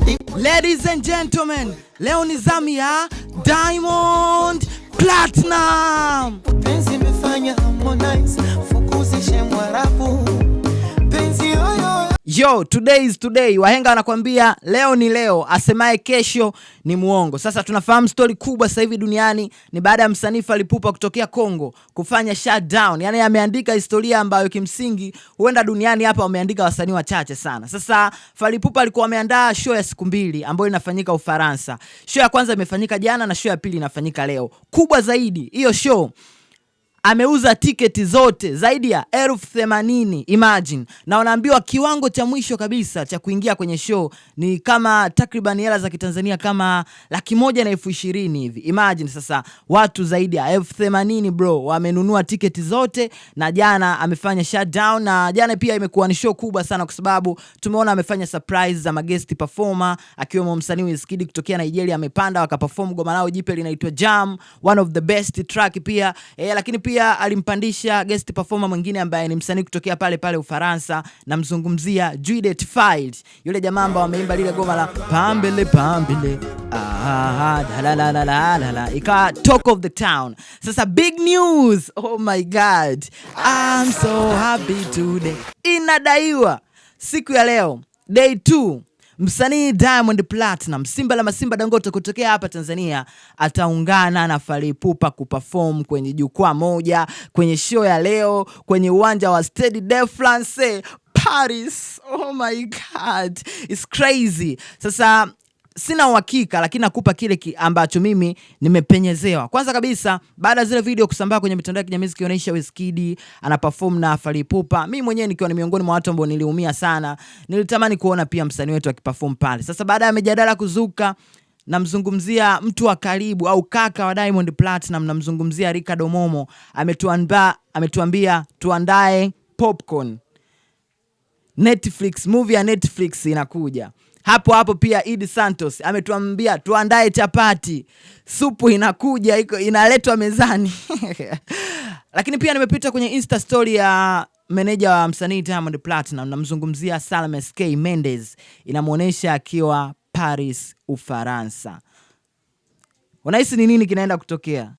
Ladies and gentlemen, leo ni zamu ya Diamond Platnumz. Penzi imefanya Harmonize fukuzishe Mwarabu. Penzi yoyo. Yo, today is today. Wahenga wanakuambia leo ni leo, asemaye kesho ni muongo. Sasa tunafahamu story kubwa sasa hivi duniani ni baada ya msanii Fally Ipupa kutokea Kongo kufanya shutdown. Yaani ameandika historia ambayo kimsingi huenda duniani hapa wameandika wasanii wachache sana. Sasa Fally Ipupa alikuwa ameandaa show ya siku 2 ambayo inafanyika Ufaransa. Show ya kwanza imefanyika jana na show ya pili inafanyika leo. Kubwa zaidi, hiyo show ameuza tiketi zote zaidi ya 80,000, imagine. Na wanaambiwa kiwango cha mwisho kabisa cha kuingia kwenye show ni kama takriban hela za Kitanzania kama 120,000 hivi. Imagine sasa watu zaidi ya 80,000 bro wamenunua tiketi zote, na jana amefanya shutdown. Na jana pia imekuwa ni show kubwa sana kwa sababu tumeona amefanya surprise za guest performer akiwemo msanii Wizkid kutokea Nigeria, amepanda wakaperform goma lao jipya linaitwa Jam, one of the best track pia. Lakini pia alimpandisha guest performer mwingine ambaye ni msanii kutokea pale pale Ufaransa, namzungumzia Juliet Field, yule jamaa ambao ameimba lile goma la pambele pambele la la la la la, ika talk of the town. Sasa big news, oh my god, I'm so happy today. Inadaiwa siku ya leo day 2 msanii Diamond Platnumz, Simba la Masimba Dangote kutokea hapa Tanzania, ataungana na Fally Ipupa kuperform kwenye jukwaa moja kwenye show ya leo kwenye uwanja wa Stade de France Paris. Oh my god, it's crazy. Sasa sina uhakika lakini nakupa kile ambacho mimi nimepenyezewa. Kwanza kabisa, baada zile video kusambaa kwenye mitandao ya kijamii zikionyesha Wizkid anaperform na Fally Ipupa, mimi mwenyewe nikiwa ni miongoni mwa watu ambao niliumia sana. Nilitamani kuona pia msanii wetu akiperform pale. Sasa baada ya mjadala kuzuka, namzungumzia mtu wa karibu au kaka wa Diamond Platnumz, namzungumzia Ricardo Momo, ametuambia tuandae popcorn. Netflix, movie ya Netflix inakuja. Hapo pia Idi Santos ametuambia tuandae chapati, supu inakuja, inaletwa mezani. Lakini pia nimepita kwenye Insta story ya meneja wa msanii Diamond Platnumz, namzungumzia Salma SK Mendes, inamuonesha akiwa Paris, Ufaransa. Unahisi ni nini kinaenda kutokea?